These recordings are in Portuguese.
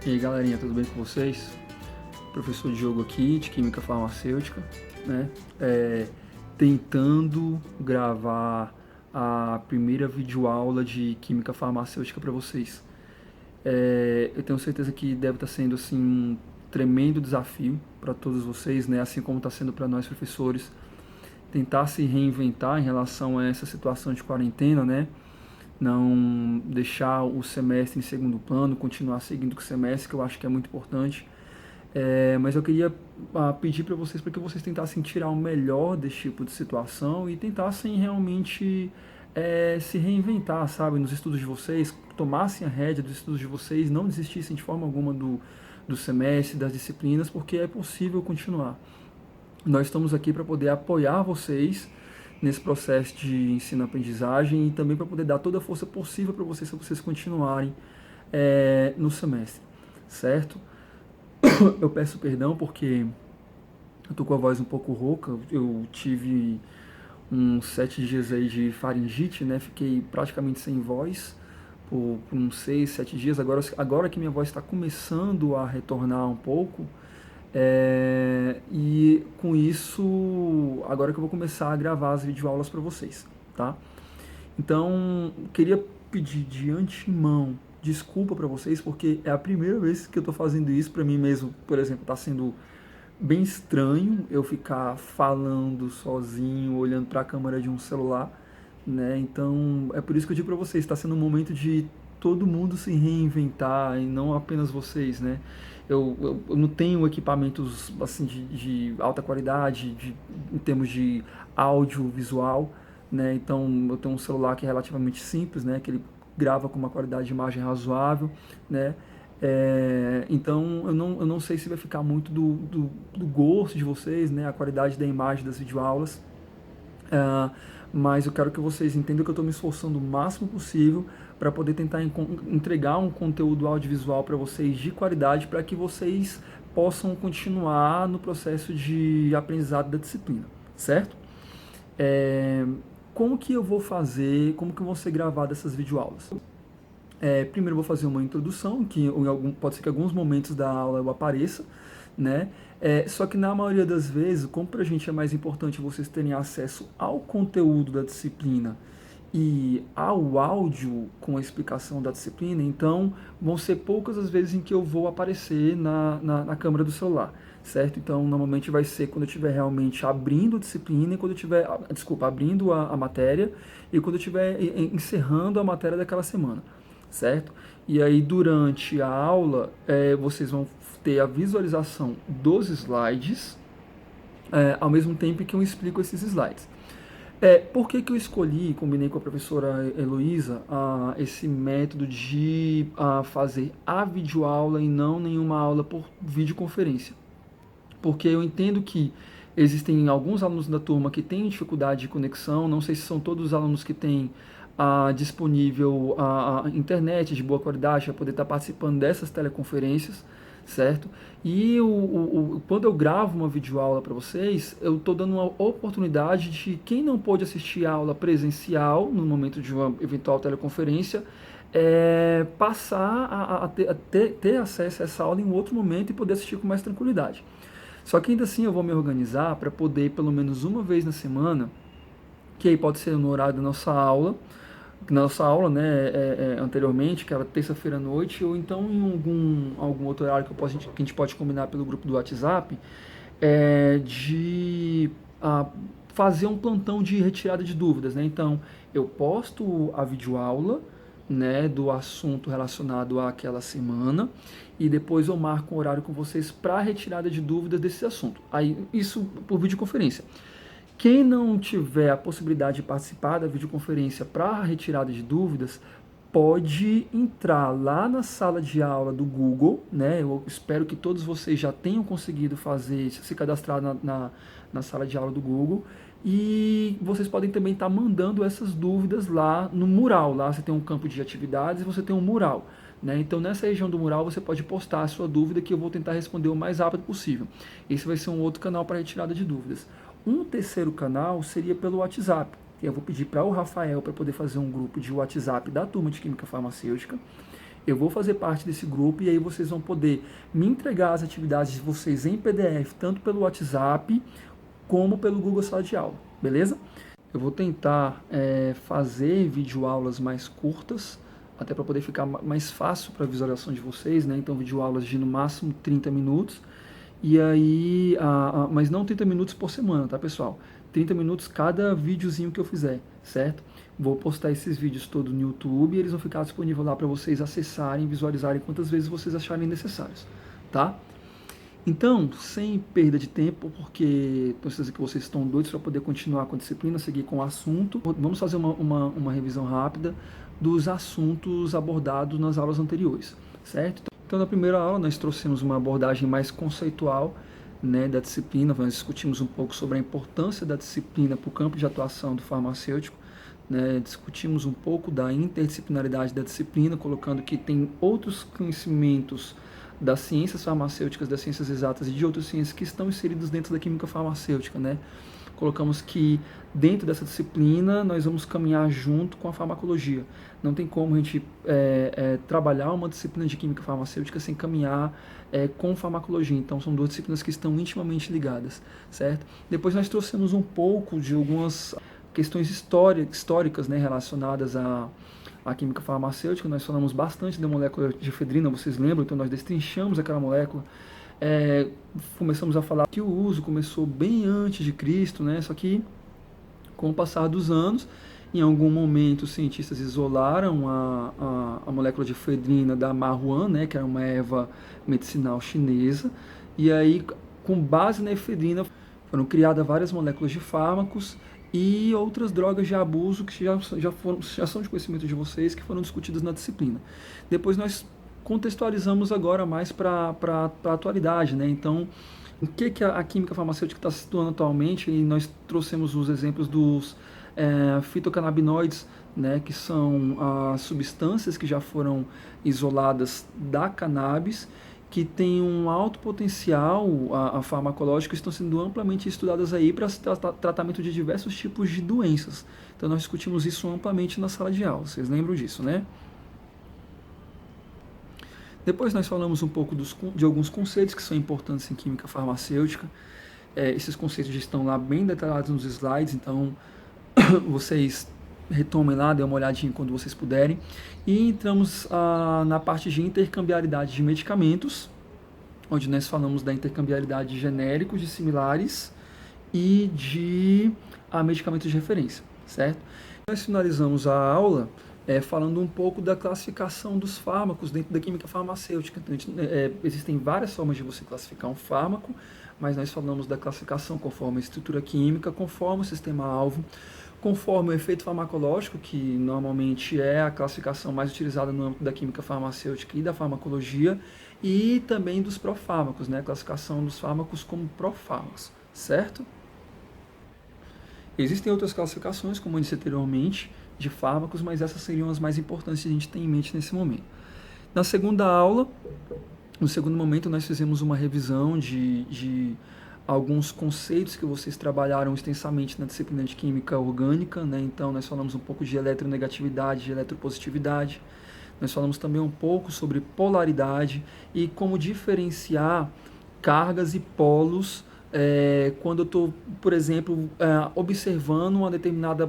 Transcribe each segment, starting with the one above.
E aí galerinha, tudo bem com vocês? Professor Diogo aqui, de Química Farmacêutica, né? Tentando gravar a primeira videoaula de Química Farmacêutica para vocês. Eu tenho certeza que deve estar sendo assim, um tremendo desafio para todos vocês, né? Assim como está sendo para nós professores, tentar se reinventar em relação a essa situação de quarentena, né? Não deixar o semestre em segundo plano, continuar seguindo com o semestre, que eu acho que é muito importante. Mas eu queria pedir para que vocês tentassem tirar o melhor desse tipo de situação e tentassem realmente se reinventar, sabe, nos estudos de vocês, tomassem a rédea dos estudos de vocês, não desistissem de forma alguma do semestre, das disciplinas, porque é possível continuar. Nós estamos aqui para poder apoiar vocês nesse processo de ensino-aprendizagem e também para poder dar toda a força possível para vocês, se vocês continuarem no semestre, certo? Eu peço perdão porque eu tô com a voz um pouco rouca, eu tive uns 7 dias aí de faringite, né? Fiquei praticamente sem voz por uns 6, 7 dias. Agora que minha voz está começando a retornar um pouco, e com isso, agora que eu vou começar a gravar as videoaulas para vocês, tá? Então, queria pedir de antemão desculpa para vocês, porque é a primeira vez que eu estou fazendo isso para mim mesmo. Por exemplo, está sendo bem estranho eu ficar falando sozinho, olhando para a câmera de um celular, né? Então, é por isso que eu digo para vocês, está sendo um momento de todo mundo se reinventar e não apenas vocês, né? Eu não tenho equipamentos assim de alta qualidade em termos de audiovisual, né? Então eu tenho um celular que é relativamente simples, né? Que ele grava com uma qualidade de imagem razoável, né? Então eu não sei se vai ficar muito do gosto de vocês, né? A qualidade da imagem das videoaulas. Uh, mas eu quero que vocês entendam que eu estou me esforçando o máximo possível para poder tentar entregar um conteúdo audiovisual para vocês de qualidade, para que vocês possam continuar no processo de aprendizado da disciplina, certo? Como que eu vou fazer, como que vão ser gravadas essas videoaulas? Primeiro eu vou fazer uma introdução, que pode ser que em alguns momentos da aula eu apareça, né? Só que na maioria das vezes, como para a gente é mais importante vocês terem acesso ao conteúdo da disciplina e ao áudio com a explicação da disciplina, então vão ser poucas as vezes em que eu vou aparecer na câmera do celular, certo? Então normalmente vai ser quando eu estiver realmente abrindo a disciplina, e quando eu estiver, abrindo a matéria e quando eu estiver encerrando a matéria daquela semana, certo? E aí durante a aula vocês vão ter a visualização dos slides ao mesmo tempo que eu explico esses slides. Por que eu escolhi, combinei com a professora Heloísa, esse método de fazer a videoaula e não nenhuma aula por videoconferência? Porque eu entendo que existem alguns alunos da turma que têm dificuldade de conexão, não sei se são todos os alunos que têm disponível a internet de boa qualidade para poder estar participando dessas teleconferências, certo? E quando eu gravo uma videoaula para vocês, eu estou dando uma oportunidade de quem não pôde assistir a aula presencial no momento de uma eventual teleconferência, passar a ter acesso a essa aula em um outro momento e poder assistir com mais tranquilidade. Só que ainda assim eu vou me organizar para poder, pelo menos uma vez na semana, que aí pode ser no horário da nossa aula, né, anteriormente, que era terça-feira à noite, ou então em algum outro horário que a gente pode combinar pelo grupo do WhatsApp, de fazer um plantão de retirada de dúvidas, né? Então, eu posto a videoaula, né, do assunto relacionado àquela semana e depois eu marco um horário com vocês para retirada de dúvidas desse assunto. Aí, isso por videoconferência. Quem não tiver a possibilidade de participar da videoconferência para retirada de dúvidas, pode entrar lá na sala de aula do Google, né? Eu espero que todos vocês já tenham conseguido se cadastrar na sala de aula do Google. E vocês podem também estar mandando essas dúvidas lá no mural. Lá você tem um campo de atividades e você tem um mural, né? Então nessa região do mural você pode postar a sua dúvida que eu vou tentar responder o mais rápido possível. Esse vai ser um outro canal para retirada de dúvidas. Um terceiro canal seria pelo WhatsApp. Eu vou pedir para o Rafael para poder fazer um grupo de WhatsApp da turma de Química Farmacêutica. Eu vou fazer parte desse grupo e aí vocês vão poder me entregar as atividades de vocês em PDF, tanto pelo WhatsApp como pelo Google Sala de Aula, beleza? Eu vou tentar fazer videoaulas mais curtas, até para poder ficar mais fácil para a visualização de vocês, né? Então, videoaulas de no máximo 30 minutos. E aí, mas não 30 minutos por semana, tá, pessoal? 30 minutos cada videozinho que eu fizer, certo? Vou postar esses vídeos todos no YouTube e eles vão ficar disponíveis lá para vocês acessarem, visualizarem quantas vezes vocês acharem necessários, tá? Então, sem perda de tempo, porque tenho certeza que vocês estão doidos para poder continuar com a disciplina, seguir com o assunto, vamos fazer uma revisão rápida dos assuntos abordados nas aulas anteriores, certo? Então, na primeira aula, nós trouxemos uma abordagem mais conceitual, né, da disciplina, nós discutimos um pouco sobre a importância da disciplina para o campo de atuação do farmacêutico, né, discutimos um pouco da interdisciplinaridade da disciplina, colocando que tem outros conhecimentos das ciências farmacêuticas, das ciências exatas e de outras ciências que estão inseridos dentro da química farmacêutica, né? Colocamos que dentro dessa disciplina nós vamos caminhar junto com a farmacologia. Não tem como a gente trabalhar uma disciplina de química farmacêutica sem caminhar com farmacologia. Então são duas disciplinas que estão intimamente ligadas, certo? Depois nós trouxemos um pouco de algumas questões históricas, né, relacionadas a química farmacêutica. Nós falamos bastante da molécula de efedrina, vocês lembram? Então nós destrinchamos aquela molécula, começamos a falar que o uso começou bem antes de Cristo, né? Só que com o passar dos anos, em algum momento os cientistas isolaram a molécula de efedrina da marruan, né, que era uma erva medicinal chinesa, e aí com base na efedrina foram criadas várias moléculas de fármacos e outras drogas de abuso que já são de conhecimento de vocês, que foram discutidas na disciplina. Depois nós contextualizamos agora mais para a atualidade, né? Então, o que a química farmacêutica está se situando atualmente, e nós trouxemos os exemplos dos fitocannabinoides, né, que são as substâncias que já foram isoladas da cannabis, que tem um alto potencial farmacológico, estão sendo amplamente estudadas aí para tratamento de diversos tipos de doenças. Então nós discutimos isso amplamente na sala de aula, vocês lembram disso, né? Depois nós falamos um pouco de alguns conceitos que são importantes em química farmacêutica. Esses conceitos já estão lá bem detalhados nos slides, então vocês retomem lá, dêem uma olhadinha quando vocês puderem. E entramos na parte de intercambiabilidade de medicamentos, onde nós falamos da intercambiabilidade de genéricos, de similares e de medicamentos de referência, certo? Nós finalizamos a aula falando um pouco da classificação dos fármacos dentro da química farmacêutica. Então, existem várias formas de você classificar um fármaco, mas nós falamos da classificação conforme a estrutura química, conforme o sistema-alvo, conforme o efeito farmacológico, que normalmente é a classificação mais utilizada no âmbito da química farmacêutica e da farmacologia, e também dos profármacos, né? A classificação dos fármacos como profármacos, certo? Existem outras classificações, como eu disse anteriormente, de fármacos, mas essas seriam as mais importantes que a gente tem em mente nesse momento. Na segunda aula, no segundo momento, nós fizemos uma revisão de alguns conceitos que vocês trabalharam extensamente na disciplina de química orgânica, né? Então nós falamos um pouco de eletronegatividade, de eletropositividade, nós falamos também um pouco sobre polaridade e como diferenciar cargas e polos quando eu estou, por exemplo, observando uma determinada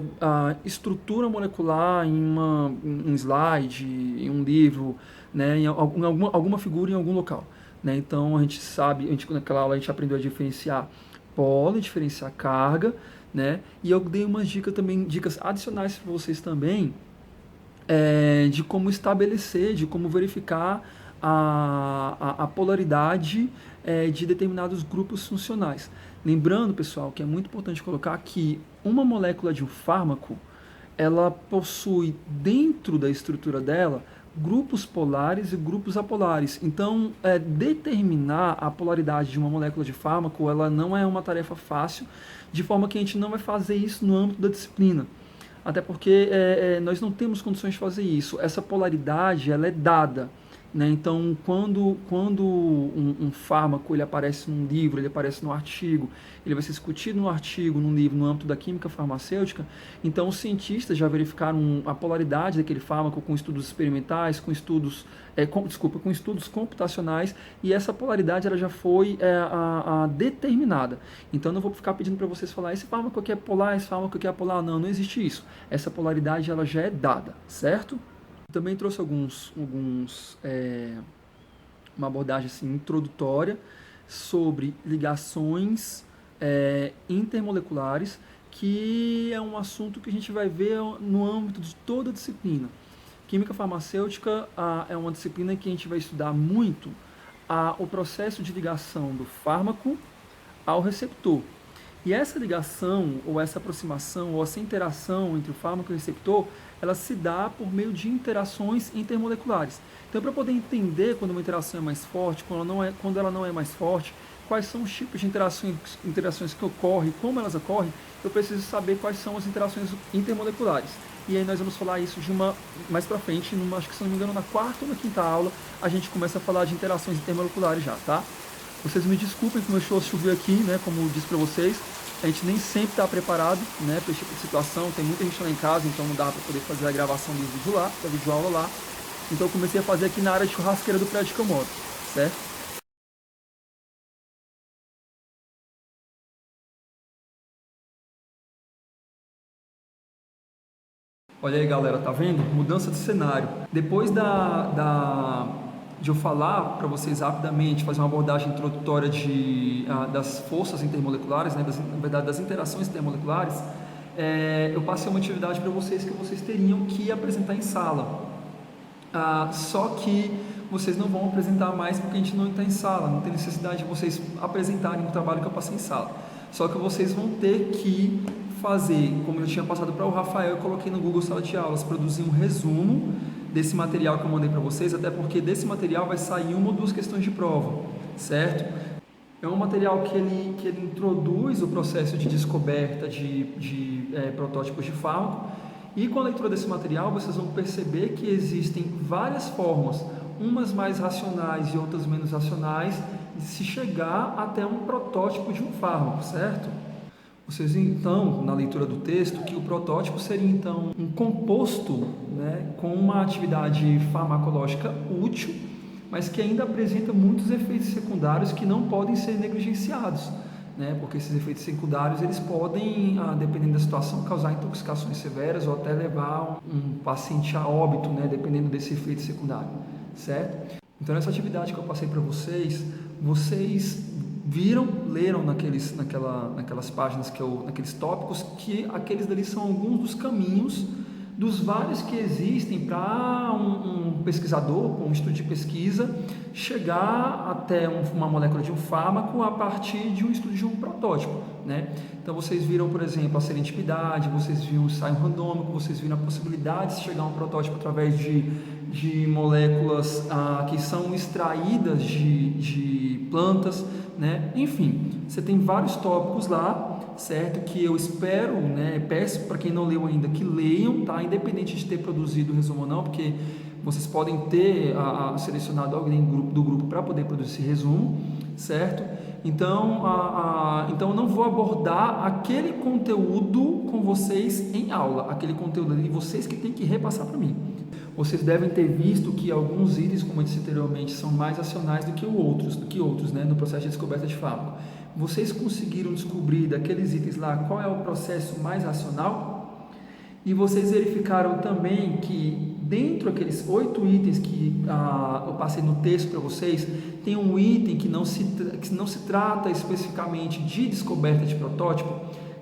estrutura molecular em um slide, em um livro, né? Em alguma figura em algum local. Né? Então a gente sabe, naquela aula a gente aprendeu a diferenciar polo, diferenciar carga, né? E eu dei umas dicas também, dicas adicionais para vocês também, de como estabelecer, de como verificar a polaridade de determinados grupos funcionais. Lembrando, pessoal, que é muito importante colocar que uma molécula de um fármaco, ela possui dentro da estrutura dela grupos polares e grupos apolares. Então, determinar a polaridade de uma molécula de fármaco, ela não é uma tarefa fácil, de forma que a gente não vai fazer isso no âmbito da disciplina. Até porque nós não temos condições de fazer isso. Essa polaridade, ela é dada. né? Então, quando um fármaco ele aparece num livro, ele aparece no artigo, ele vai ser discutido no artigo, num livro, no âmbito da química farmacêutica, então os cientistas já verificaram a polaridade daquele fármaco com estudos experimentais, com estudos, com estudos computacionais, e essa polaridade ela já foi determinada. Então, eu não vou ficar pedindo para vocês falar, esse fármaco aqui é polar, esse fármaco aqui é polar, não existe isso. Essa polaridade ela já é dada, certo? Também trouxe uma abordagem assim, introdutória sobre ligações intermoleculares, que é um assunto que a gente vai ver no âmbito de toda a disciplina. Química farmacêutica é uma disciplina que a gente vai estudar muito o processo de ligação do fármaco ao receptor. E essa ligação, ou essa aproximação, ou essa interação entre o fármaco e o receptor, ela se dá por meio de interações intermoleculares. Então, para poder entender quando uma interação é mais forte, quando ela não é mais forte, quais são os tipos de interações que ocorrem, como elas ocorrem, eu preciso saber quais são as interações intermoleculares. E aí nós vamos falar isso mais para frente, acho que se não me engano na quarta ou na quinta aula, a gente começa a falar de interações intermoleculares já, tá? Vocês me desculpem que meu show choveu aqui, né, como eu disse para vocês, a gente nem sempre está preparado, né, para esse tipo de situação, tem muita gente lá em casa, então não dá para poder fazer a gravação do vídeo lá, da videoaula lá, então eu comecei a fazer aqui na área de churrasqueira do prédio que eu moro, certo? Olha aí galera, tá vendo? Mudança de cenário. Depois de eu falar para vocês rapidamente, fazer uma abordagem introdutória das forças intermoleculares, né, na verdade das interações intermoleculares, eu passei uma atividade para vocês que vocês teriam que apresentar em sala. Só que vocês não vão apresentar mais porque a gente não está em sala, não tem necessidade de vocês apresentarem o trabalho que eu passei em sala. Só que vocês vão ter que fazer, como eu tinha passado para o Rafael, eu coloquei no Google Sala de Aulas, produzir um resumo desse material que eu mandei para vocês, até porque desse material vai sair uma ou duas questões de prova, certo? É um material que ele introduz o processo de descoberta de protótipos de fármaco, e com a leitura desse material vocês vão perceber que existem várias formas, umas mais racionais e outras menos racionais, de se chegar até um protótipo de um fármaco, certo? Vocês então, na leitura do texto, que o protótipo seria então um composto, né, com uma atividade farmacológica útil, mas que ainda apresenta muitos efeitos secundários que não podem ser negligenciados, né, porque esses efeitos secundários eles podem, dependendo da situação, causar intoxicações severas ou até levar um paciente a óbito, né, dependendo desse efeito secundário, certo? Então, nessa atividade que eu passei para vocês leram naquelas páginas naqueles tópicos, que aqueles dali são alguns dos caminhos dos vários que existem para um pesquisador, com um estudo de pesquisa, chegar até uma molécula de um fármaco a partir de um estudo de um protótipo, né? Então vocês viram, por exemplo, a serendipidade, vocês viram o ensaio randômico, vocês viram a possibilidade de chegar a um protótipo através de moléculas que são extraídas de plantas, né? Enfim, você tem vários tópicos lá, certo? Que eu espero, né? Peço para quem não leu ainda que leiam, tá? Independente de ter produzido o resumo ou não, porque vocês podem ter selecionado alguém do grupo para poder produzir esse resumo, certo? Então, então eu não vou abordar aquele conteúdo com vocês em aula, aquele conteúdo ali, vocês que têm que repassar para mim. Vocês devem ter visto que alguns itens, como eu disse anteriormente, são mais racionais do que outros, né, no processo de descoberta de fármaco. Vocês conseguiram descobrir daqueles itens lá qual é o processo mais racional? E vocês verificaram também que dentro daqueles 8 itens que eu passei no texto para vocês, tem um item que não se trata especificamente de descoberta de protótipo,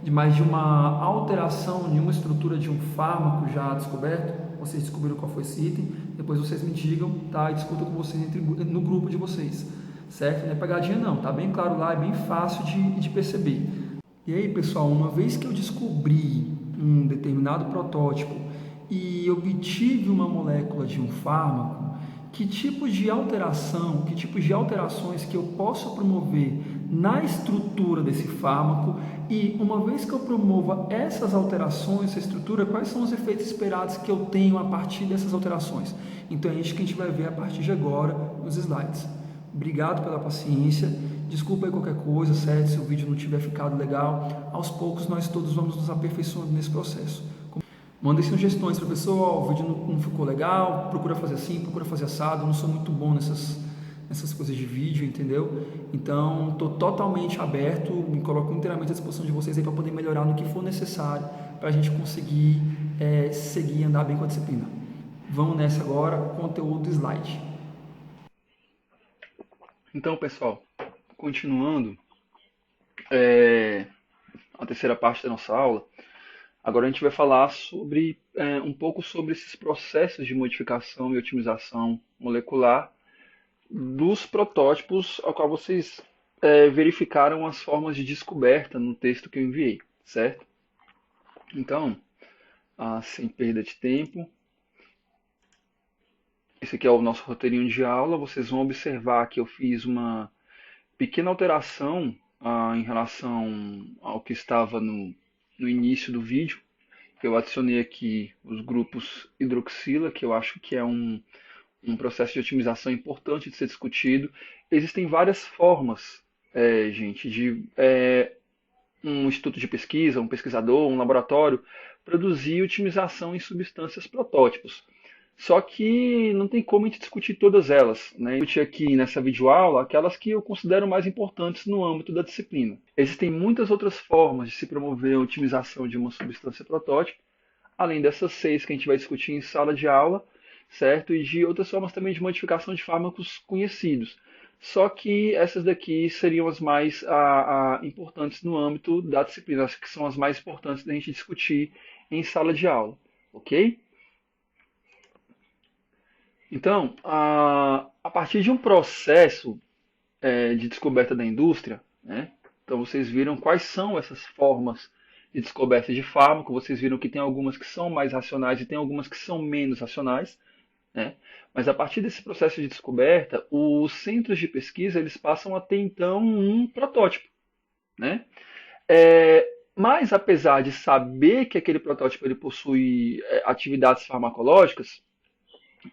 mas de uma alteração de uma estrutura de um fármaco já descoberto. Vocês descobriram qual foi esse item, depois vocês me digam, tá? E discutam com vocês no grupo de vocês, certo? Não é pegadinha não, tá bem claro lá, é bem fácil de perceber. E aí, pessoal, uma vez que eu descobri um determinado protótipo e obtive uma molécula de um fármaco, que tipo de alteração, que tipos de alterações que eu posso promover na estrutura desse fármaco e, uma vez que eu promova essas alterações, essa estrutura, quais são os efeitos esperados que eu tenho a partir dessas alterações. Então é isso que a gente vai ver a partir de agora nos slides. Obrigado pela paciência, desculpa aí qualquer coisa, certo? Se o vídeo não tiver ficado legal, aos poucos nós todos vamos nos aperfeiçoando nesse processo. Mandem sugestões, professor, o vídeo não ficou legal, procura fazer assim, procura fazer assado, eu não sou muito bom nessas coisas de vídeo, entendeu? Então, estou totalmente aberto, me coloco inteiramente à disposição de vocês aí para poder melhorar no que for necessário para a gente conseguir seguir e andar bem com a disciplina. Vamos nessa agora, conteúdo slide. Então, pessoal, continuando a terceira parte da nossa aula, agora a gente vai falar um pouco sobre esses processos de modificação e otimização molecular dos protótipos ao qual vocês verificaram as formas de descoberta no texto que eu enviei, certo? Então, sem perda de tempo, esse aqui é o nosso roteirinho de aula. Vocês vão observar que eu fiz uma pequena alteração em relação ao que estava no início do vídeo. Eu adicionei aqui os grupos hidroxila, que eu acho que é um processo de otimização importante de ser discutido. Existem várias formas, gente, de um instituto de pesquisa, um pesquisador, um laboratório, produzir otimização em substâncias protótipos. Só que não tem como a gente discutir todas elas, né? Eu discuti aqui nessa videoaula aquelas que eu considero mais importantes no âmbito da disciplina. Existem muitas outras formas de se promover a otimização de uma substância protótipo, além dessas 6 que a gente vai discutir em sala de aula, certo? E de outras formas também de modificação de fármacos conhecidos. Só que essas daqui seriam as mais importantes no âmbito da disciplina, acho que são as mais importantes da gente discutir em sala de aula, ok? Então, a partir de um processo de descoberta da indústria, né? Então vocês viram quais são essas formas de descoberta de fármaco, vocês viram que tem algumas que são mais racionais e tem algumas que são menos racionais, né? Mas a partir desse processo de descoberta, os centros de pesquisa eles passam a ter então um protótipo, né? Mas apesar de saber que aquele protótipo ele possui atividades farmacológicas,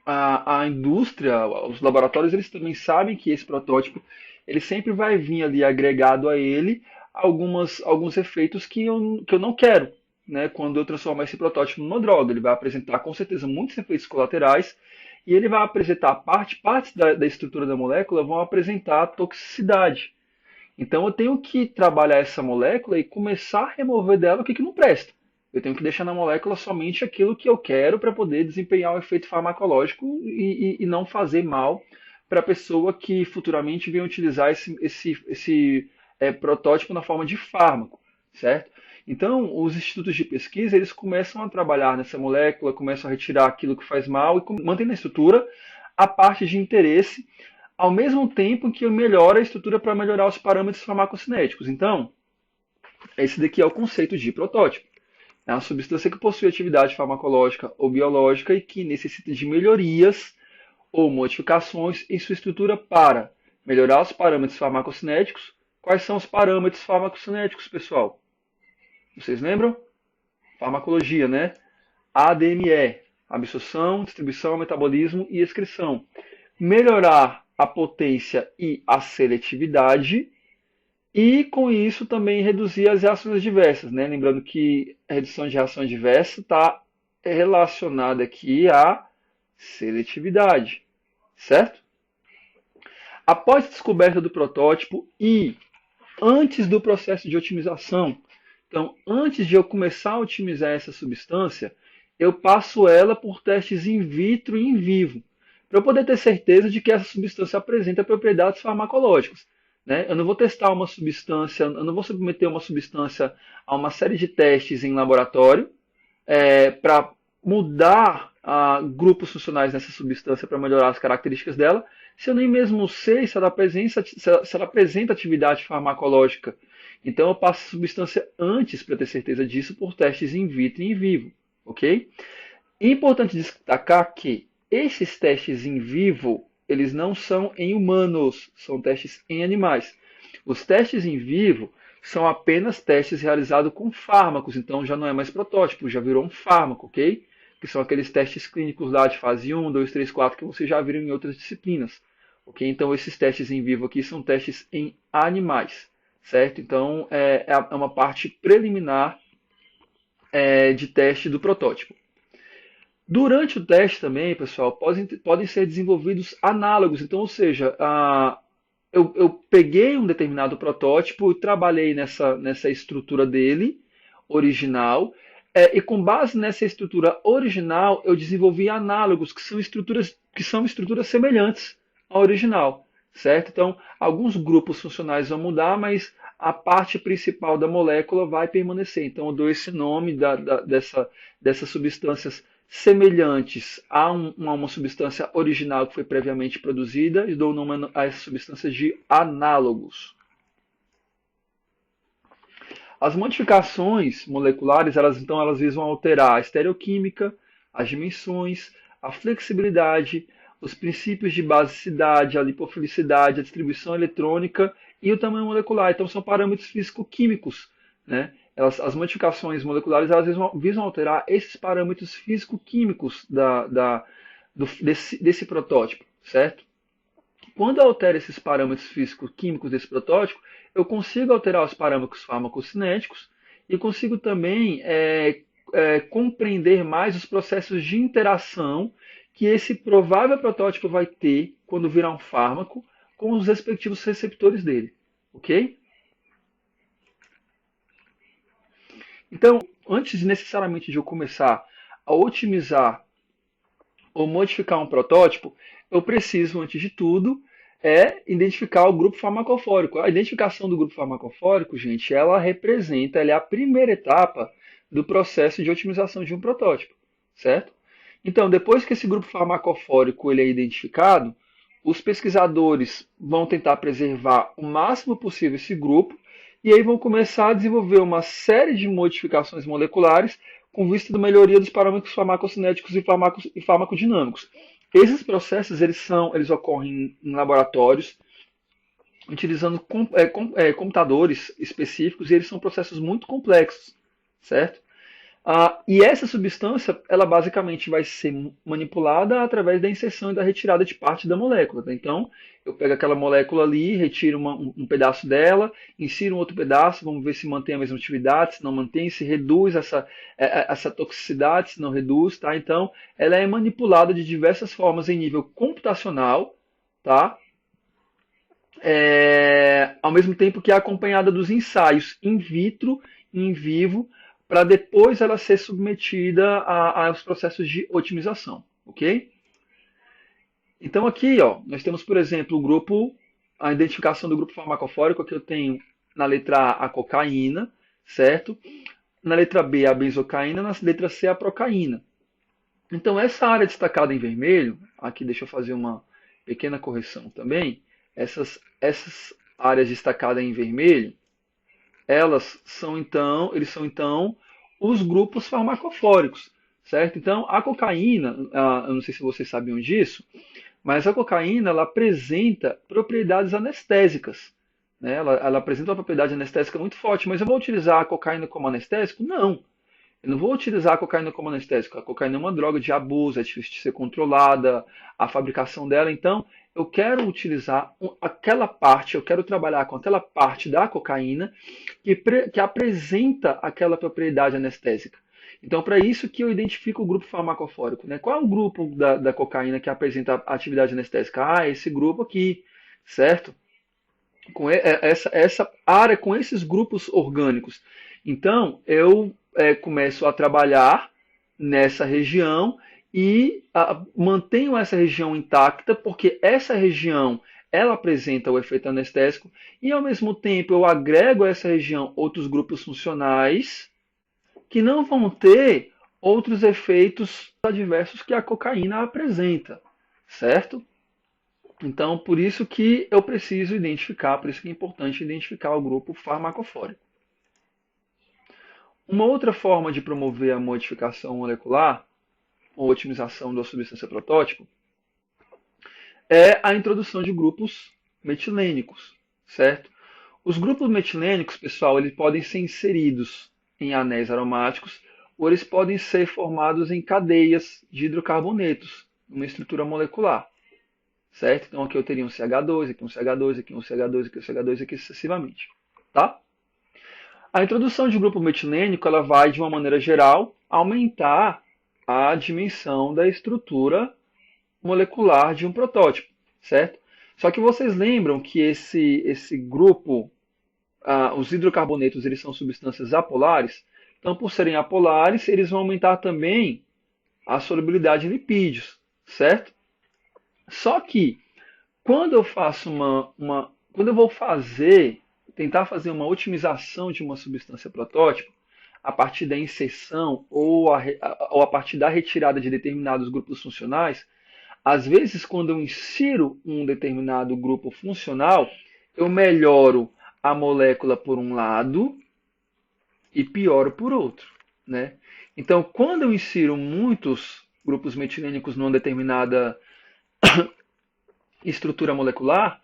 a indústria, os laboratórios, eles também sabem que esse protótipo ele sempre vai vir ali agregado a ele alguns efeitos que eu não quero, né? Quando eu transformar esse protótipo numa droga, ele vai apresentar com certeza muitos efeitos colaterais e ele vai apresentar partes da estrutura da molécula vão apresentar toxicidade. Então eu tenho que trabalhar essa molécula e começar a remover dela o que não presta. Eu tenho que deixar na molécula somente aquilo que eu quero para poder desempenhar o efeito farmacológico e não fazer mal para a pessoa que futuramente venha utilizar esse protótipo na forma de fármaco, certo? Então, os institutos de pesquisa eles começam a trabalhar nessa molécula, começam a retirar aquilo que faz mal e mantém na estrutura a parte de interesse, ao mesmo tempo que melhora a estrutura para melhorar os parâmetros farmacocinéticos. Então, esse daqui é o conceito de protótipo. É uma substância que possui atividade farmacológica ou biológica e que necessita de melhorias ou modificações em sua estrutura para melhorar os parâmetros farmacocinéticos. Quais são os parâmetros farmacocinéticos, pessoal? Vocês lembram? Farmacologia, né? ADME, absorção, distribuição, metabolismo e excreção. Melhorar a potência e a seletividade e, com isso, também reduzir as reações adversas, né? Lembrando que a redução de reação adversa está relacionada aqui à seletividade, certo? Após a descoberta do protótipo e antes do processo de otimização, então, antes de eu começar a otimizar essa substância, eu passo ela por testes in vitro e in vivo, para eu poder ter certeza de que essa substância apresenta propriedades farmacológicas. Né? Eu não vou testar uma substância, eu não vou submeter uma substância a uma série de testes em laboratório para mudar grupos funcionais nessa substância para melhorar as características dela, se eu nem mesmo sei se ela apresenta atividade farmacológica. Então eu passo a substância antes para ter certeza disso por testes in vitro e in vivo. Ok? É importante destacar que esses testes in vivo eles não são em humanos, são testes em animais. Os testes em vivo são apenas testes realizados com fármacos, então já não é mais protótipo, já virou um fármaco, ok? Que são aqueles testes clínicos lá de fase 1, 2, 3, 4 que vocês já viram em outras disciplinas. Ok? Então esses testes em vivo aqui são testes em animais, certo? Então é uma parte preliminar de teste do protótipo. Durante o teste também, pessoal, podem ser desenvolvidos análogos. Então, ou seja, eu peguei um determinado protótipo e trabalhei nessa estrutura dele, original, e com base nessa estrutura original, eu desenvolvi análogos, que são estruturas semelhantes ao original, certo? Então, alguns grupos funcionais vão mudar, mas a parte principal da molécula vai permanecer. Então, eu dou esse nome dessas substâncias semelhantes a uma substância original que foi previamente produzida e dou o nome a essas substâncias de análogos. As modificações moleculares, elas visam alterar a estereoquímica, as dimensões, a flexibilidade, os princípios de basicidade, a lipofilicidade, a distribuição eletrônica e o tamanho molecular. Então, são parâmetros físico-químicos, né? As modificações moleculares elas visam alterar esses parâmetros físico-químicos desse protótipo, certo? Quando eu altero esses parâmetros físico-químicos desse protótipo, eu consigo alterar os parâmetros farmacocinéticos e consigo também compreender mais os processos de interação que esse provável protótipo vai ter quando virar um fármaco com os respectivos receptores dele, ok? Então, antes necessariamente de eu começar a otimizar ou modificar um protótipo, eu preciso, antes de tudo, identificar o grupo farmacofórico. A identificação do grupo farmacofórico, gente, ela é a primeira etapa do processo de otimização de um protótipo, certo? Então, depois que esse grupo farmacofórico ele é identificado, os pesquisadores vão tentar preservar o máximo possível esse grupo e aí vão começar a desenvolver uma série de modificações moleculares com vista da melhoria dos parâmetros farmacocinéticos e farmacodinâmicos. Esses processos eles ocorrem em laboratórios, utilizando computadores específicos, e eles são processos muito complexos, certo? E essa substância, ela basicamente vai ser manipulada através da inserção e da retirada de parte da molécula. Tá? Então, eu pego aquela molécula ali, retiro um pedaço dela, insiro um outro pedaço, vamos ver se mantém a mesma atividade, se não mantém, se reduz essa toxicidade, se não reduz. Tá? Então, ela é manipulada de diversas formas em nível computacional, tá? Ao mesmo tempo que é acompanhada dos ensaios in vitro e in vivo, para depois ela ser submetida aos processos de otimização, ok? Então aqui, ó, nós temos, por exemplo, a identificação do grupo farmacofórico. Aqui eu tenho na letra A a cocaína, certo? Na letra B a benzocaína, na letra C a procaína. Então essa área destacada em vermelho, aqui deixa eu fazer uma pequena correção também, essas áreas destacadas em vermelho, eles são então os grupos farmacofóricos, certo? Então a cocaína, eu não sei se vocês sabiam disso, mas a cocaína ela apresenta propriedades anestésicas, né? Ela apresenta uma propriedade anestésica muito forte, mas eu vou utilizar a cocaína como anestésico? Não. Eu não vou utilizar a cocaína como anestésico. A cocaína é uma droga de abuso, é difícil de ser controlada, a fabricação dela. Então, eu quero utilizar aquela parte, eu quero trabalhar com aquela parte da cocaína que apresenta aquela propriedade anestésica. Então, para isso que eu identifico o grupo farmacofórico. Né? Qual é o grupo da cocaína que apresenta a atividade anestésica? Esse grupo aqui, certo? Com essa área, com esses grupos orgânicos. Então, eu começo a trabalhar nessa região e mantenho essa região intacta, porque essa região ela apresenta o efeito anestésico e, ao mesmo tempo, eu agrego a essa região outros grupos funcionais que não vão ter outros efeitos adversos que a cocaína apresenta, certo? Então, por isso que eu preciso identificar, por isso que é importante identificar o grupo farmacofórico. Uma outra forma de promover a modificação molecular, ou otimização da substância protótipo, é a introdução de grupos metilênicos, certo? Os grupos metilênicos, pessoal, eles podem ser inseridos em anéis aromáticos ou eles podem ser formados em cadeias de hidrocarbonetos, uma estrutura molecular, certo? Então aqui eu teria um CH2, aqui um CH2, aqui um CH2, aqui um CH2, aqui sucessivamente, tá? A introdução de grupo metilênico, ela vai, de uma maneira geral, aumentar a dimensão da estrutura molecular de um protótipo, certo? Só que vocês lembram que esse grupo, os hidrocarbonetos, eles são substâncias apolares. Então, por serem apolares, eles vão aumentar também a solubilidade em lipídios, certo? Só que quando eu faço quando eu vou tentar fazer uma otimização de uma substância protótipo, a partir da inserção ou a partir da retirada de determinados grupos funcionais, às vezes, quando eu insiro um determinado grupo funcional, eu melhoro a molécula por um lado e pioro por outro, né? Então, quando eu insiro muitos grupos metilênicos numa determinada estrutura molecular,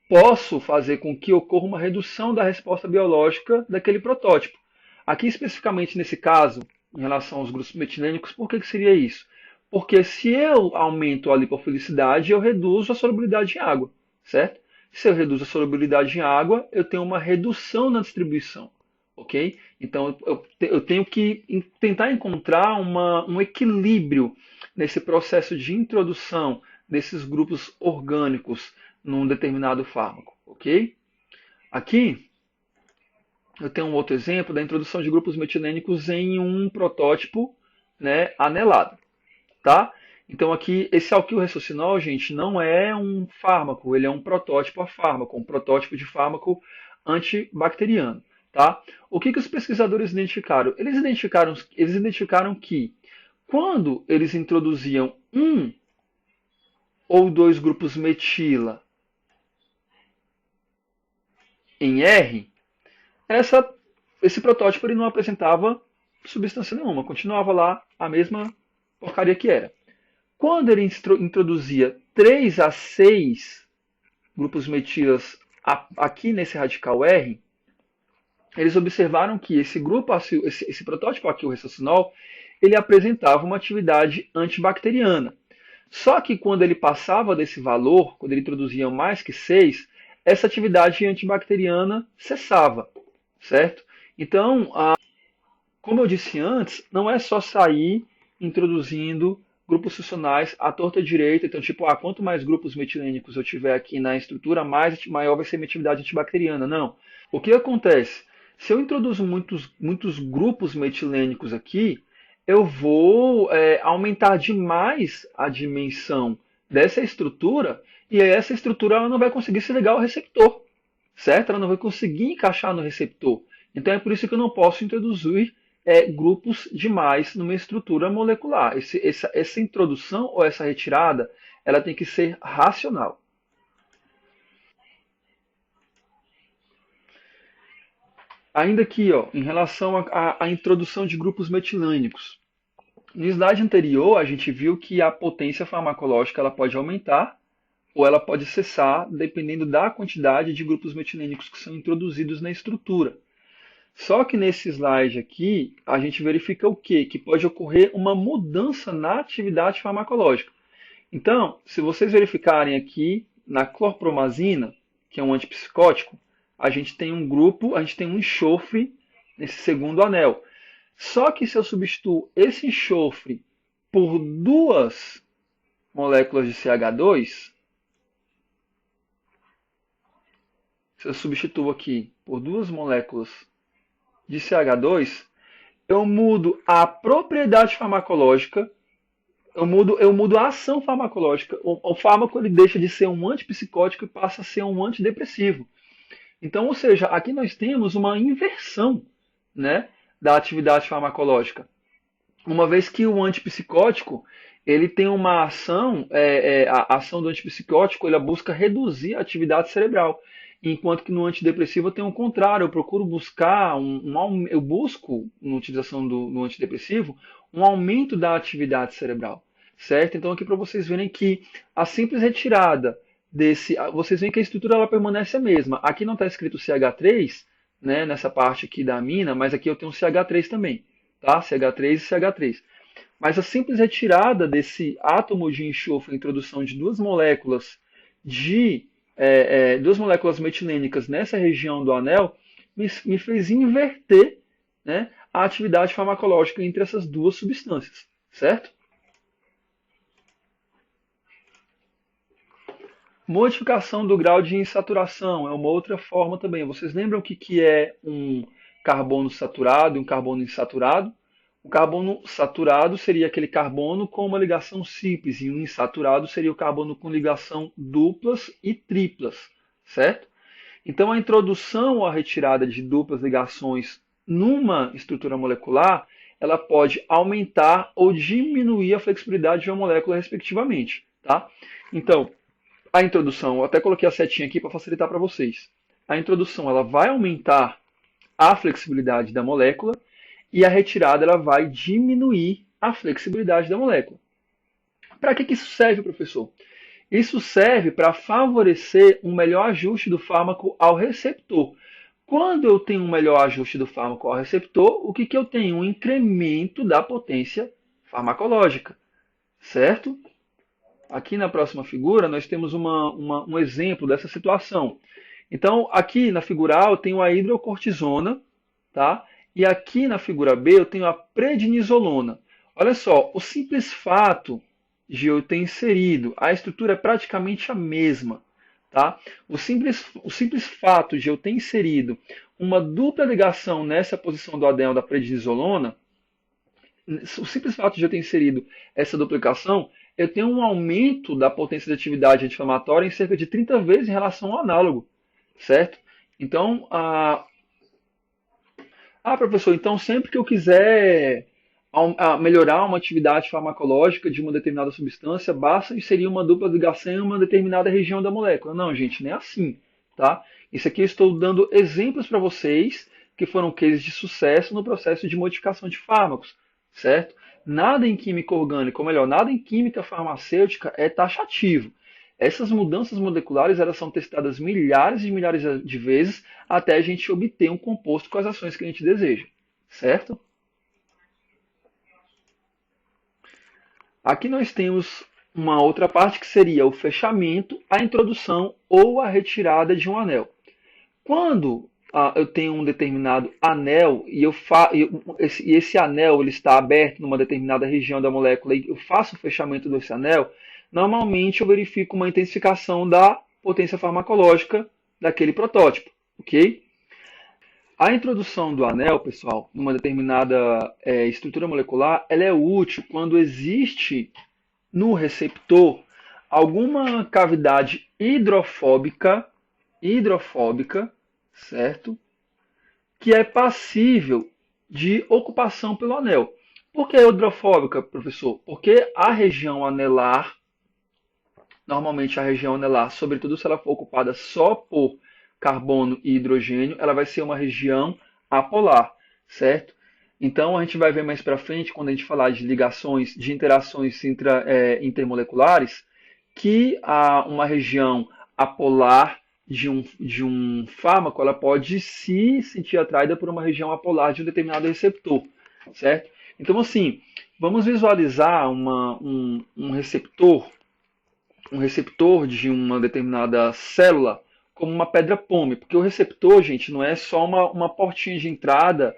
posso fazer com que ocorra uma redução da resposta biológica daquele protótipo. Aqui, especificamente nesse caso, em relação aos grupos metilênicos, por que seria isso? Porque se eu aumento a lipofilicidade, eu reduzo a solubilidade em água, certo? Se eu reduzo a solubilidade em água, eu tenho uma redução na distribuição, ok? Então, eu tenho que tentar encontrar um equilíbrio nesse processo de introdução desses grupos orgânicos num determinado fármaco, ok? Aqui, eu tenho um outro exemplo da introdução de grupos metilênicos em um protótipo, né, anelado, tá? Então aqui, esse alquilressocinol, gente, não é um fármaco, ele é um protótipo a fármaco, um protótipo de fármaco antibacteriano, tá? O que os pesquisadores identificaram? Eles identificaram que quando eles introduziam um ou dois grupos metila em R, esse protótipo ele não apresentava substância nenhuma, continuava lá a mesma porcaria que era. Quando ele introduzia 3 a 6 grupos metilas aqui nesse radical R, eles observaram que esse protótipo alquilressocinol, ele apresentava uma atividade antibacteriana. Só que quando ele passava desse valor, quando ele introduzia mais que 6, essa atividade antibacteriana cessava, certo? Então, como eu disse antes, não é só sair introduzindo grupos funcionais à torta direita. Então, tipo, quanto mais grupos metilênicos eu tiver aqui na estrutura, maior vai ser a minha atividade antibacteriana. Não. O que acontece? Se eu introduzo muitos grupos metilênicos aqui, eu vou aumentar demais a dimensão dessa estrutura e essa estrutura ela não vai conseguir se ligar ao receptor, certo? Ela não vai conseguir encaixar no receptor. Então é por isso que eu não posso introduzir grupos demais numa estrutura molecular. Essa introdução ou essa retirada, ela tem que ser racional. Ainda aqui, ó, em relação à introdução de grupos metilânicos. No slide anterior, a gente viu que a potência farmacológica ela pode aumentar ou ela pode cessar, dependendo da quantidade de grupos metilênicos que são introduzidos na estrutura. Só que nesse slide aqui, a gente verifica o quê? Que pode ocorrer uma mudança na atividade farmacológica. Então, se vocês verificarem aqui, na clorpromazina, que é um antipsicótico, a gente tem um enxofre nesse segundo anel. Só que se eu substituo esse enxofre por duas moléculas de CH2, se eu substituo aqui por duas moléculas de CH2, eu mudo a propriedade farmacológica, eu mudo a ação farmacológica. O fármaco ele deixa de ser um antipsicótico e passa a ser um antidepressivo. Então, ou seja, aqui nós temos uma inversão, né, da atividade farmacológica. Uma vez que o antipsicótico ele tem uma ação, a ação do antipsicótico ele busca reduzir a atividade cerebral, enquanto que no antidepressivo eu tenho o contrário, eu procuro buscar eu busco na utilização do antidepressivo um aumento da atividade cerebral, certo? Então aqui para vocês verem que a simples retirada Vocês veem que a estrutura ela permanece a mesma. Aqui não está escrito CH3, né, nessa parte aqui da amina, mas aqui eu tenho CH3 também, tá? CH3 e CH3. Mas a simples retirada desse átomo de enxofre, a introdução de duas moléculas metilênicas nessa região do anel, me fez inverter, né, a atividade farmacológica entre essas duas substâncias, certo? Modificação do grau de insaturação é uma outra forma também. Vocês lembram o que é um carbono saturado e um carbono insaturado? O carbono saturado seria aquele carbono com uma ligação simples, e o insaturado seria o carbono com ligação duplas e triplas, certo? Então, a introdução ou a retirada de duplas ligações numa estrutura molecular, ela pode aumentar ou diminuir a flexibilidade de uma molécula, respectivamente, tá? Então, a introdução, eu até coloquei a setinha aqui para facilitar para vocês. A introdução ela vai aumentar a flexibilidade da molécula e a retirada ela vai diminuir a flexibilidade da molécula. Para que isso serve, professor? Isso serve para favorecer um melhor ajuste do fármaco ao receptor. Quando eu tenho um melhor ajuste do fármaco ao receptor, o que eu tenho? Um incremento da potência farmacológica, certo? Aqui na próxima figura, nós temos um exemplo dessa situação. Então, aqui na figura A, eu tenho a hidrocortisona, tá? E aqui na figura B, eu tenho a prednisolona. Olha só, o simples fato de eu ter inserido, a estrutura é praticamente a mesma, tá? O simples fato de eu ter inserido uma dupla ligação nessa posição do adenal da prednisolona, o simples fato de eu ter inserido essa duplicação, eu tenho um aumento da potência de atividade anti-inflamatória em cerca de 30 vezes em relação ao análogo, certo? Então, professor, então sempre que eu quiser melhorar uma atividade farmacológica de uma determinada substância, basta inserir uma dupla ligação em uma determinada região da molécula. Não, gente, não é assim, tá? Isso aqui eu estou dando exemplos para vocês que foram cases de sucesso no processo de modificação de fármacos, certo? Nada em química orgânica, ou melhor, nada em química farmacêutica é taxativo. Essas mudanças moleculares elas são testadas milhares e milhares de vezes até a gente obter um composto com as ações que a gente deseja, certo? Aqui nós temos uma outra parte que seria o fechamento, a introdução ou a retirada de um anel. Quando eu tenho um determinado anel e esse anel ele está aberto numa determinada região da molécula e eu faço o fechamento desse anel, normalmente eu verifico uma intensificação da potência farmacológica daquele protótipo, ok? A introdução do anel, pessoal, numa determinada estrutura molecular, ela é útil quando existe no receptor alguma cavidade hidrofóbica, certo? Que é passível de ocupação pelo anel. Por que hidrofóbica, professor? Porque a região anelar, normalmente a região anelar, sobretudo se ela for ocupada só por carbono e hidrogênio, ela vai ser uma região apolar, certo? Então a gente vai ver mais para frente, quando a gente falar de ligações, de interações intermoleculares, que uma região apolar de um fármaco, ela pode se sentir atraída por uma região apolar de um determinado receptor, certo? Então, assim, vamos visualizar um receptor de uma determinada célula como uma pedra-pome, porque o receptor, gente, não é só uma portinha de entrada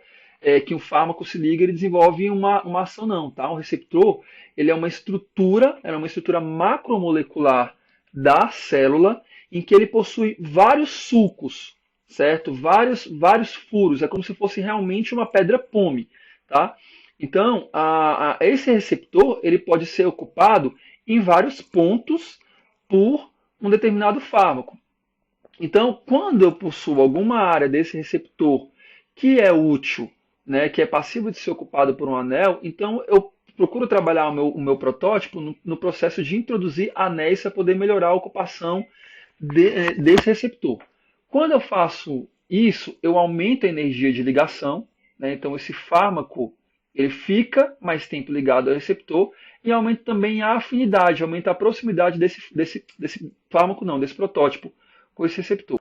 que um fármaco se liga e ele desenvolve uma ação, não, tá? O receptor, ele é uma estrutura macromolecular da célula, em que ele possui vários sulcos, certo? Vários furos, é como se fosse realmente uma pedra-pome, tá? Então, esse receptor ele pode ser ocupado em vários pontos por um determinado fármaco. Então, quando eu possuo alguma área desse receptor que é útil, né, que é passível de ser ocupado por um anel, então eu procuro trabalhar o meu protótipo no processo de introduzir anéis para poder melhorar a ocupação desse receptor. Quando eu faço isso, eu aumento a energia de ligação, né? Então esse fármaco Ele fica mais tempo ligado ao receptor e aumenta também a afinidade, aumenta a proximidade desse fármaco, não, desse protótipo com esse receptor.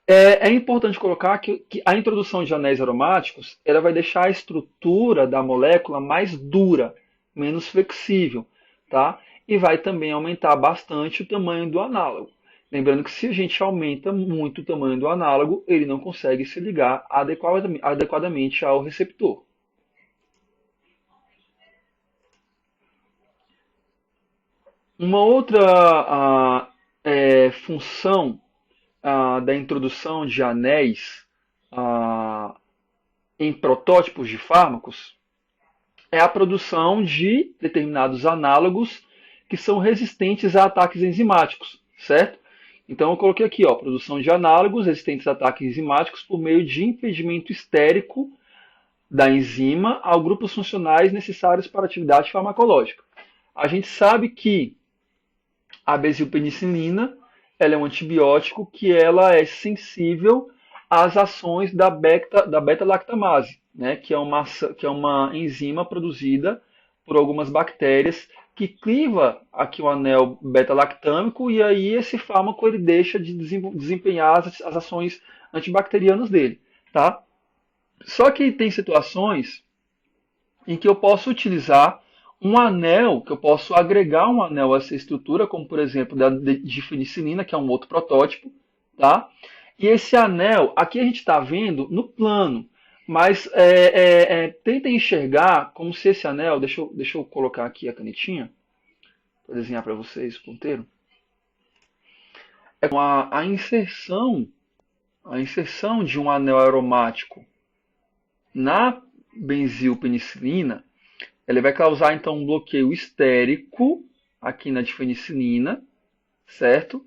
É importante colocar que a introdução de anéis aromáticos ela vai deixar a estrutura da molécula mais dura, menos flexível, tá? E vai também aumentar bastante o tamanho do análogo. Lembrando que se a gente aumenta muito o tamanho do análogo, ele não consegue se ligar adequadamente ao receptor. Uma outra função da introdução de anéis em protótipos de fármacos é a produção de determinados análogos que são resistentes a ataques enzimáticos, certo? Então eu coloquei aqui, ó, produção de análogos resistentes a ataques enzimáticos por meio de impedimento estérico da enzima ao grupos funcionais necessários para a atividade farmacológica. A gente sabe que a besilpenicilina ela é um antibiótico que ela é sensível às ações da beta-lactamase, né, que é uma enzima produzida por algumas bactérias que cliva aqui o anel beta-lactâmico e aí esse fármaco ele deixa de desempenhar as ações antibacterianas dele, tá? Só que tem situações em que eu posso utilizar um anel, que eu posso agregar um anel a essa estrutura, como por exemplo da difenicilina, que é um outro protótipo, tá? E esse anel, aqui a gente está vendo no plano, mas tentem enxergar como se esse anel, deixa eu colocar aqui a canetinha, para desenhar para vocês o ponteiro, é a inserção de um anel aromático na benzilpenicilina, ele vai causar então um bloqueio estérico aqui na difenicilina, certo?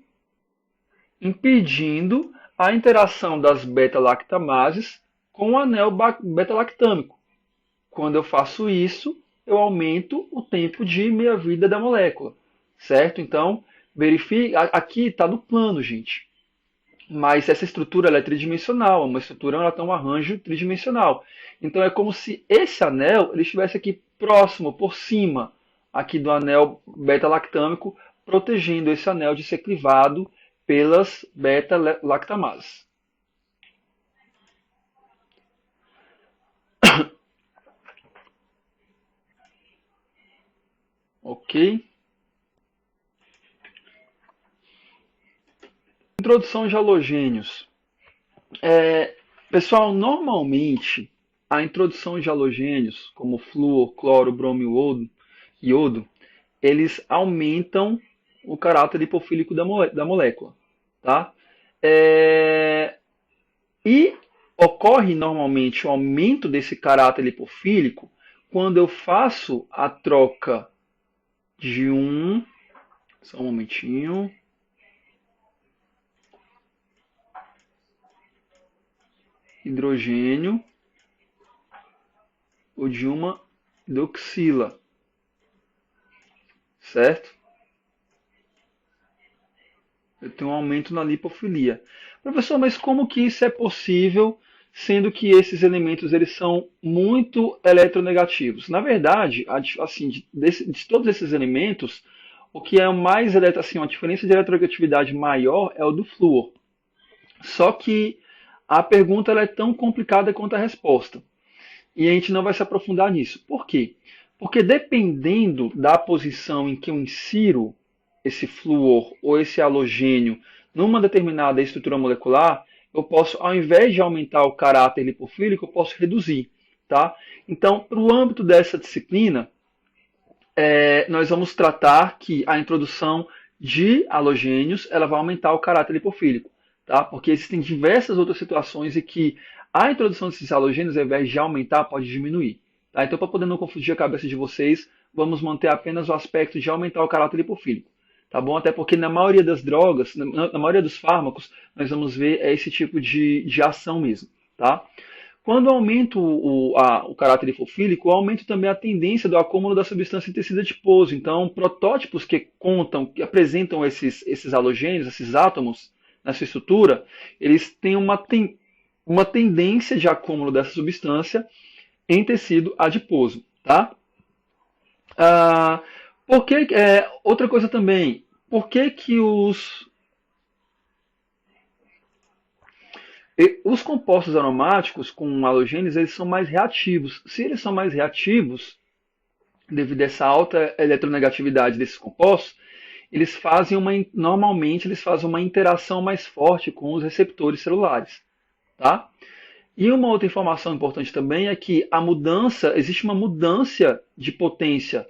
Impedindo a interação das beta-lactamases com o anel beta-lactâmico. Quando eu faço isso, eu aumento o tempo de meia-vida da molécula, certo? Então, verifique, aqui está no plano, gente. Mas essa estrutura ela é tridimensional, uma estrutura ela tem um arranjo tridimensional. Então é como se esse anel ele estivesse aqui próximo, por cima, aqui do anel beta-lactâmico, protegendo esse anel de ser clivado pelas beta-lactamases. Ok? Introdução de halogênios. Pessoal, normalmente a introdução de halogênios, como flúor, cloro, bromo e iodo, eles aumentam o caráter lipofílico da molécula. Tá? E ocorre normalmente o aumento desse caráter lipofílico quando eu faço a troca de só um momentinho. Hidrogênio ou de uma hidroxila, certo? Eu tenho um aumento na lipofilia. Professor, mas como que isso é possível, sendo que esses elementos eles são muito eletronegativos? Na verdade, assim, de todos esses elementos, o que é mais assim, uma diferença de eletronegatividade maior é o do flúor. Só que a pergunta ela é tão complicada quanto a resposta. E a gente não vai se aprofundar nisso. Por quê? Porque dependendo da posição em que eu insiro esse flúor ou esse halogênio numa determinada estrutura molecular, eu posso, ao invés de aumentar o caráter lipofílico, eu posso reduzir. Tá? Então, para o âmbito dessa disciplina, nós vamos tratar que a introdução de halogênios ela vai aumentar o caráter lipofílico. Tá? Porque existem diversas outras situações em que a introdução desses halogênios, ao invés de aumentar, pode diminuir. Tá? Então, para poder não confundir a cabeça de vocês, vamos manter apenas o aspecto de aumentar o caráter lipofílico. Tá bom? Até porque na maioria das drogas, na maioria dos fármacos, nós vamos ver esse tipo de ação mesmo. Tá? Quando eu aumento o caráter lipofílico, eu aumento também a tendência do acúmulo da substância em tecido adiposo. Então, protótipos que apresentam esses halogênios, esses átomos, na sua estrutura, eles têm uma tendência de acúmulo dessa substância em tecido adiposo, tá? Ah, outra coisa também, por que que os compostos aromáticos com halogênios eles são mais reativos? Se eles são mais reativos, devido a essa alta eletronegatividade desses compostos, normalmente eles fazem uma interação mais forte com os receptores celulares, tá? E uma outra informação importante também é que existe uma mudança de potência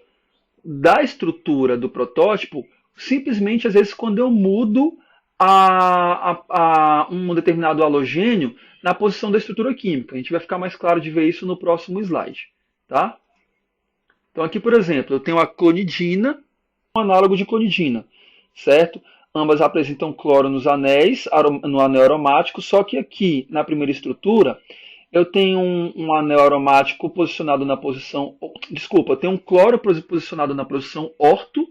da estrutura do protótipo, simplesmente às vezes quando eu mudo um determinado halogênio na posição da estrutura química. A gente vai ficar mais claro de ver isso no próximo slide, tá? Então aqui, por exemplo, eu tenho a clonidina, um análogo de clonidina, certo? Ambas apresentam cloro nos anéis, no anel aromático, só que aqui, na primeira estrutura, eu tenho um anel aromático posicionado na posição... Desculpa, eu tenho um cloro posicionado na posição orto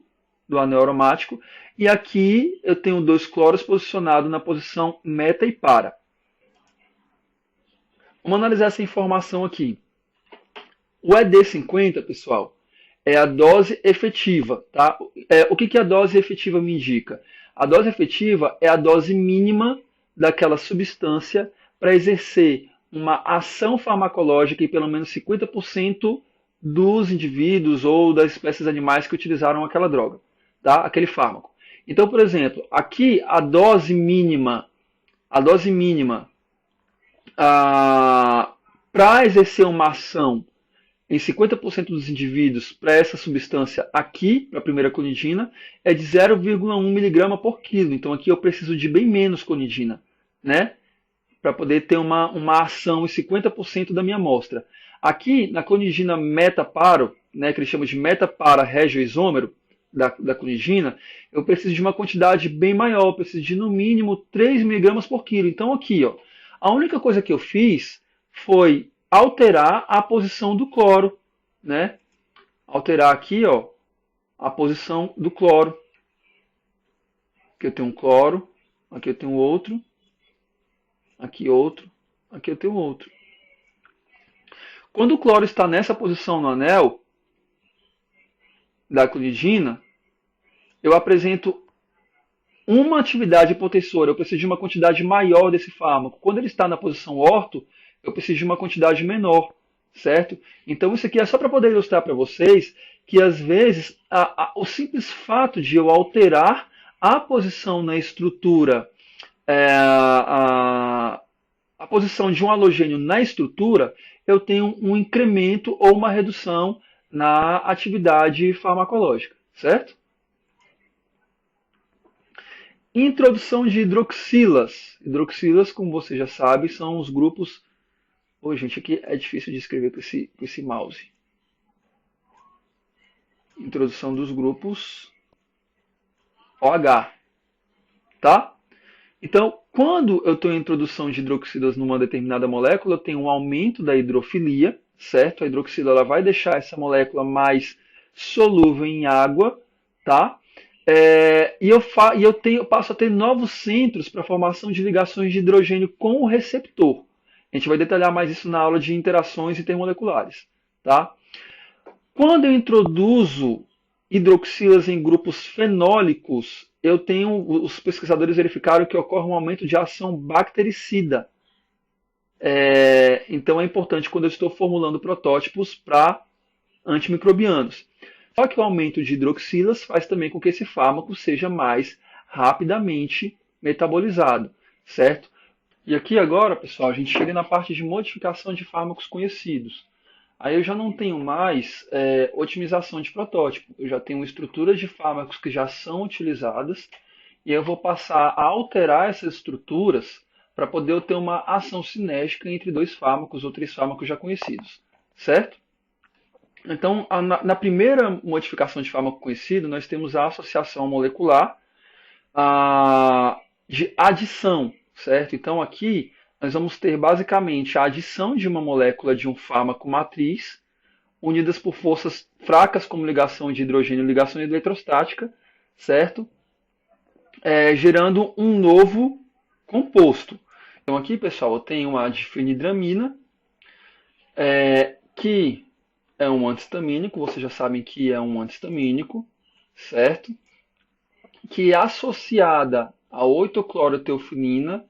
do anel aromático, e aqui eu tenho dois cloros posicionados na posição meta e para. Vamos analisar essa informação aqui. O ED50, pessoal, é a dose efetiva, tá? O que a dose efetiva me indica? A dose efetiva é a dose mínima daquela substância para exercer uma ação farmacológica em pelo menos 50% dos indivíduos ou das espécies animais que utilizaram aquela droga, tá? Aquele fármaco. Então, por exemplo, aqui a dose mínima para exercer uma ação em 50% dos indivíduos para essa substância aqui, para a primeira clonidina, é de 0,1 mg por quilo. Então aqui eu preciso de bem menos clonidina, né? Para poder ter uma ação em 50% da minha amostra. Aqui, na clonidina metaparo, né, que eles chamam de metapara regioisômero da clonidina, eu preciso de uma quantidade bem maior, eu preciso de no mínimo 3 mg por quilo. Então aqui, ó, a única coisa que eu fiz foi alterar a posição do cloro, né? Alterar aqui, ó, a posição do cloro. Aqui eu tenho um cloro, aqui eu tenho outro, aqui outro, aqui eu tenho outro. Quando o cloro está nessa posição no anel da clonidina, eu apresento uma atividade potensora, eu preciso de uma quantidade maior desse fármaco. Quando ele está na posição orto, eu preciso de uma quantidade menor, certo? Então isso aqui é só para poder ilustrar para vocês que às vezes o simples fato de eu alterar a posição na estrutura, a posição de um halogênio na estrutura, eu tenho um incremento ou uma redução na atividade farmacológica, certo? Introdução de hidroxilas. Hidroxilas, como você já sabe, são os grupos... Oi, gente, aqui é difícil de escrever com esse mouse. Introdução dos grupos OH, tá? Então, quando eu tenho a introdução de hidroxilas numa determinada molécula, eu tenho um aumento da hidrofilia, certo? A hidroxila ela vai deixar essa molécula mais solúvel em água, tá? E eu passo a ter novos centros para a formação de ligações de hidrogênio com o receptor. A gente vai detalhar mais isso na aula de interações intermoleculares, tá? Quando eu introduzo hidroxilas em grupos fenólicos, os pesquisadores verificaram que ocorre um aumento de ação bactericida. Então é importante quando eu estou formulando protótipos para antimicrobianos. Só que o aumento de hidroxilas faz também com que esse fármaco seja mais rapidamente metabolizado, certo? E aqui agora, pessoal, a gente chega na parte de modificação de fármacos conhecidos. Aí eu já não tenho mais otimização de protótipo, eu já tenho estruturas de fármacos que já são utilizadas e eu vou passar a alterar essas estruturas para poder ter uma ação cinética entre dois fármacos ou três fármacos já conhecidos, certo? Então, na primeira modificação de fármaco conhecido, nós temos a associação molecular de adição, certo? Então, aqui nós vamos ter basicamente a adição de uma molécula de um fármaco matriz, unidas por forças fracas como ligação de hidrogênio e ligação eletrostática, certo? Gerando um novo composto. Então aqui, pessoal, eu tenho a difenidramina, que é um anti-histamínico, vocês já sabem que é um anti-histamínico, certo? Que é associada a 8-cloroteofilina,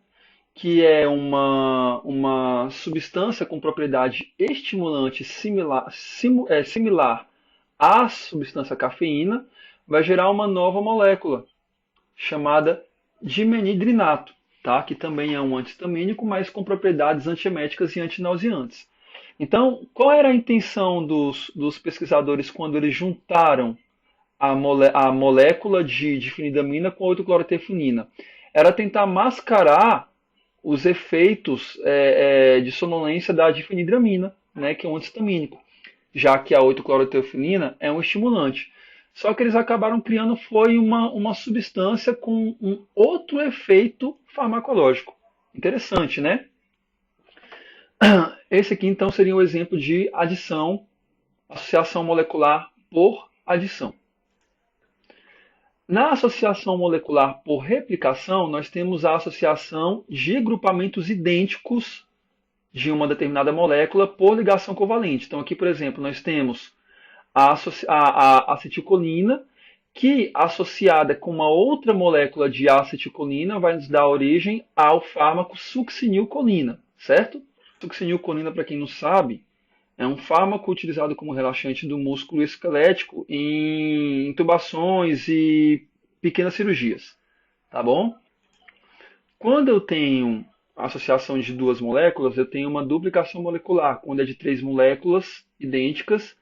que é uma substância com propriedade estimulante similar à substância cafeína, vai gerar uma nova molécula chamada dimenhidrinato, tá? Que também é um anti-histamínico, mas com propriedades antieméticas e antinauseantes. Então, qual era a intenção dos pesquisadores quando eles juntaram a molécula de difenidramina com 8-clorotefinina? Era tentar mascarar os efeitos de sonolência da difenidramina, né, que é um antihistamínico, já que a 8-cloroteofilina é um estimulante. Só que eles acabaram criando foi uma substância com um outro efeito farmacológico. Interessante, né? Esse aqui então seria um exemplo de adição, associação molecular por adição. Na associação molecular por replicação, nós temos a associação de grupamentos idênticos de uma determinada molécula por ligação covalente. Então, aqui, por exemplo, nós temos a acetilcolina, que associada com uma outra molécula de acetilcolina vai nos dar origem ao fármaco succinilcolina, certo? Succinilcolina, para quem não sabe, é um fármaco utilizado como relaxante do músculo esquelético em intubações e pequenas cirurgias, tá bom? Quando eu tenho a associação de duas moléculas, eu tenho uma duplicação molecular. Quando é de 3 moléculas idênticas,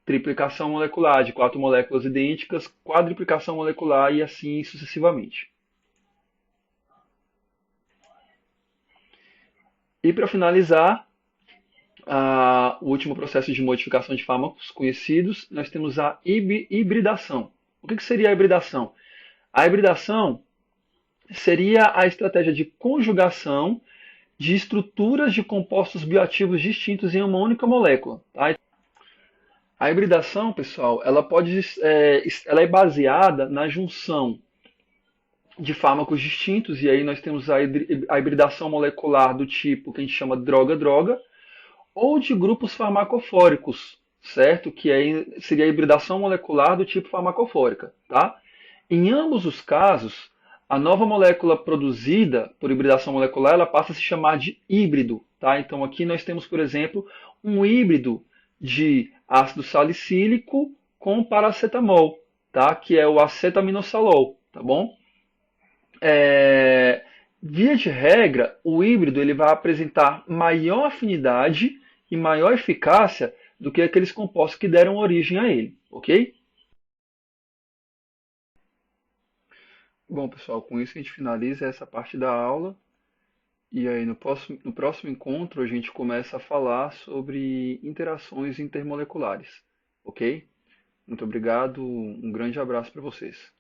triplicação molecular. De 4 moléculas idênticas, quadriplicação molecular e assim sucessivamente. E para finalizar, o último processo de modificação de fármacos conhecidos, nós temos a hibridação. O que seria a hibridação? A hibridação seria a estratégia de conjugação de estruturas de compostos bioativos distintos em uma única molécula. Tá? A hibridação, pessoal, ela é baseada na junção de fármacos distintos, e aí nós temos a hibridação molecular do tipo que a gente chama droga-droga, ou de grupos farmacofóricos, certo? Que aí seria a hibridação molecular do tipo farmacofórica, tá? Em ambos os casos, a nova molécula produzida por hibridação molecular, ela passa a se chamar de híbrido, tá? Então aqui nós temos, por exemplo, um híbrido de ácido salicílico com paracetamol, tá? Que é o acetaminofenol, tá bom? Via de regra, o híbrido ele vai apresentar maior afinidade e maior eficácia do que aqueles compostos que deram origem a ele, ok? Bom, pessoal, com isso a gente finaliza essa parte da aula. E aí, no próximo encontro, a gente começa a falar sobre interações intermoleculares, ok? Muito obrigado, um grande abraço para vocês.